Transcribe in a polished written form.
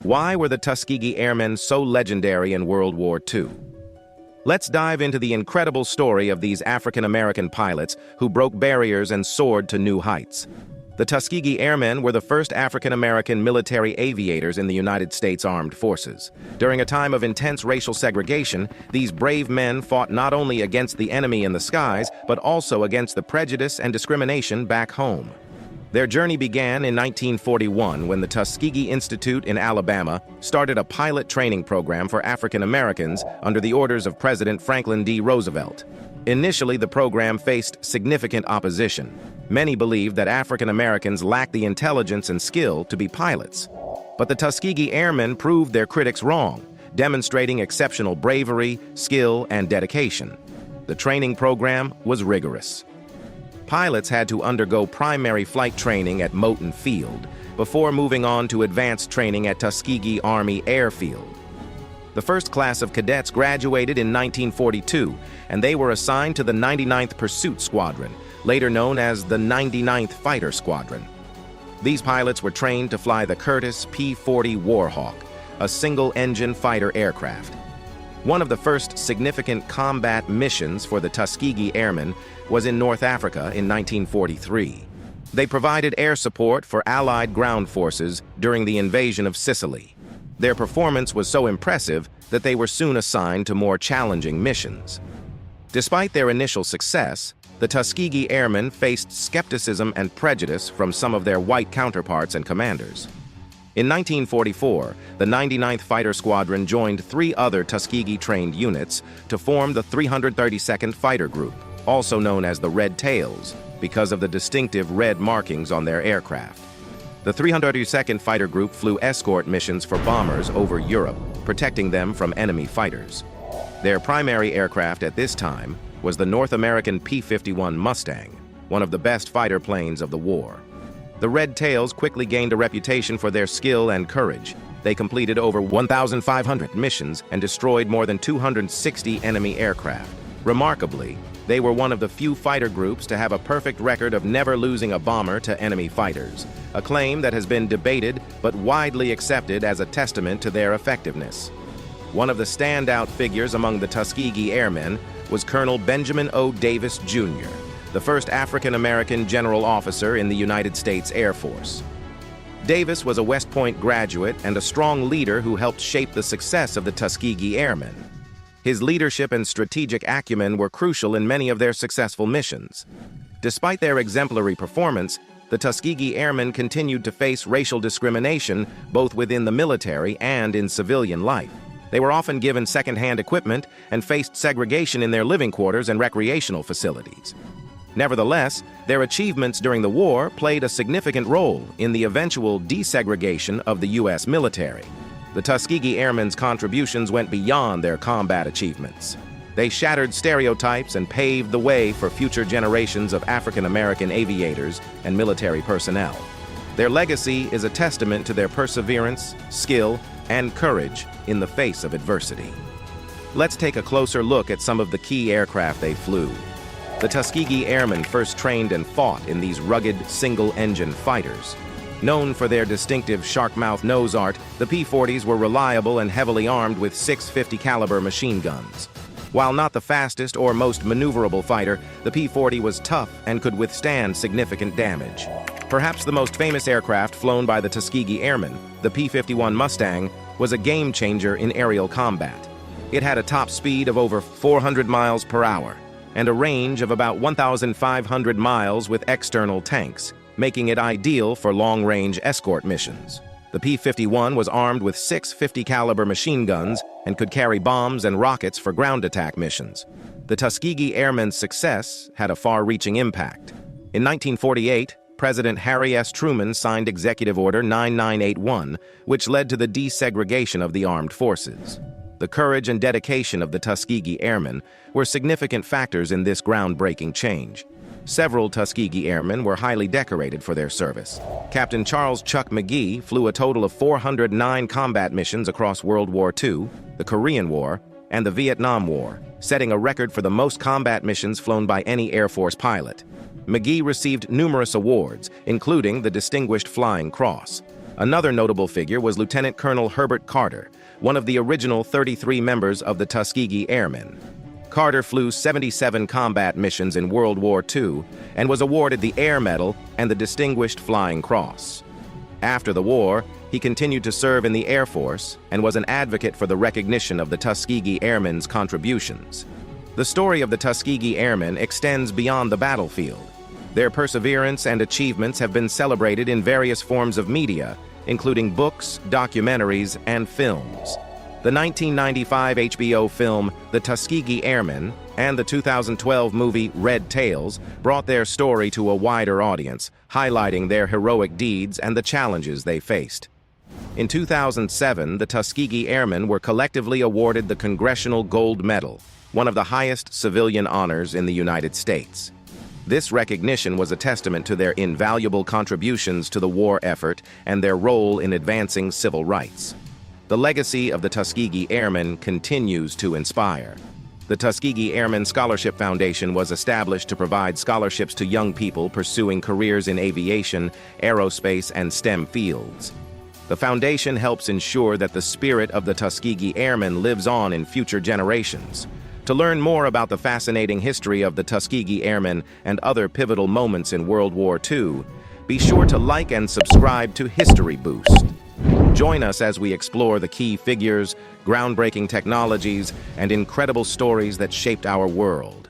Why were the Tuskegee Airmen so legendary in World War II? Let's dive into the incredible story of these African-American pilots who broke barriers and soared to new heights. The Tuskegee Airmen were the first African-American military aviators in the United States Armed Forces. During a time of intense racial segregation, these brave men fought not only against the enemy in the skies, but also against the prejudice and discrimination back home. Their journey began in 1941 when the Tuskegee Institute in Alabama started a pilot training program for African Americans under the orders of President Franklin D. Roosevelt. Initially, the program faced significant opposition. Many believed that African Americans lacked the intelligence and skill to be pilots. But the Tuskegee Airmen proved their critics wrong, demonstrating exceptional bravery, skill, and dedication. The training program was rigorous. Pilots had to undergo primary flight training at Moton Field before moving on to advanced training at Tuskegee Army Airfield. The first class of cadets graduated in 1942, and they were assigned to the 99th Pursuit Squadron, later known as the 99th Fighter Squadron. These pilots were trained to fly the Curtiss P-40 Warhawk, a single-engine fighter aircraft. One of the first significant combat missions for the Tuskegee Airmen was in North Africa in 1943. They provided air support for Allied ground forces during the invasion of Sicily. Their performance was so impressive that they were soon assigned to more challenging missions. Despite their initial success, the Tuskegee Airmen faced skepticism and prejudice from some of their white counterparts and commanders. In 1944, the 99th Fighter Squadron joined 3 other Tuskegee-trained units to form the 332nd Fighter Group, also known as the Red Tails, because of the distinctive red markings on their aircraft. The 332nd Fighter Group flew escort missions for bombers over Europe, protecting them from enemy fighters. Their primary aircraft at this time was the North American P-51 Mustang, one of the best fighter planes of the war. The Red Tails quickly gained a reputation for their skill and courage. They completed over 1,500 missions and destroyed more than 260 enemy aircraft. Remarkably, they were one of the few fighter groups to have a perfect record of never losing a bomber to enemy fighters, a claim that has been debated but widely accepted as a testament to their effectiveness. One of the standout figures among the Tuskegee Airmen was Colonel Benjamin O. Davis, Jr., the first African-American general officer in the United States Air Force. Davis was a West Point graduate and a strong leader who helped shape the success of the Tuskegee Airmen. His leadership and strategic acumen were crucial in many of their successful missions. Despite their exemplary performance, the Tuskegee Airmen continued to face racial discrimination both within the military and in civilian life. They were often given second-hand equipment and faced segregation in their living quarters and recreational facilities. Nevertheless, their achievements during the war played a significant role in the eventual desegregation of the U.S. military. The Tuskegee Airmen's contributions went beyond their combat achievements. They shattered stereotypes and paved the way for future generations of African-American aviators and military personnel. Their legacy is a testament to their perseverance, skill, and courage in the face of adversity. Let's take a closer look at some of the key aircraft they flew. The Tuskegee Airmen first trained and fought in these rugged, single-engine fighters. Known for their distinctive shark-mouth nose art, the P-40s were reliable and heavily armed with 650 caliber machine guns. While not the fastest or most maneuverable fighter, the P-40 was tough and could withstand significant damage. Perhaps the most famous aircraft flown by the Tuskegee Airmen, the P-51 Mustang, was a game-changer in aerial combat. It had a top speed of over 400 miles per hour and a range of about 1,500 miles with external tanks, making it ideal for long-range escort missions. The P-51 was armed with 650 caliber machine guns and could carry bombs and rockets for ground attack missions. The Tuskegee Airmen's success had a far-reaching impact. In 1948, President Harry S. Truman signed Executive Order 9981, which led to the desegregation of the armed forces. The courage and dedication of the Tuskegee Airmen were significant factors in this groundbreaking change. Several Tuskegee Airmen were highly decorated for their service. Captain Charles Chuck McGee flew a total of 409 combat missions across World War II, the Korean War, and the Vietnam War, setting a record for the most combat missions flown by any Air Force pilot. McGee received numerous awards, including the Distinguished Flying Cross. Another notable figure was Lieutenant Colonel Herbert Carter, one of the original 33 members of the Tuskegee Airmen. Carter flew 77 combat missions in World War II and was awarded the Air Medal and the Distinguished Flying Cross. After the war, he continued to serve in the Air Force and was an advocate for the recognition of the Tuskegee Airmen's contributions. The story of the Tuskegee Airmen extends beyond the battlefield. Their perseverance and achievements have been celebrated in various forms of media, including books, documentaries, and films. The 1995 HBO film The Tuskegee Airmen and the 2012 movie Red Tails brought their story to a wider audience, highlighting their heroic deeds and the challenges they faced. In 2007, the Tuskegee Airmen were collectively awarded the Congressional Gold Medal, one of the highest civilian honors in the United States. This recognition was a testament to their invaluable contributions to the war effort and their role in advancing civil rights. The legacy of the Tuskegee Airmen continues to inspire. The Tuskegee Airmen Scholarship Foundation was established to provide scholarships to young people pursuing careers in aviation, aerospace, and STEM fields. The foundation helps ensure that the spirit of the Tuskegee Airmen lives on in future generations. To learn more about the fascinating history of the Tuskegee Airmen and other pivotal moments in World War II, be sure to like and subscribe to History Boost. Join us as we explore the key figures, groundbreaking technologies, and incredible stories that shaped our world.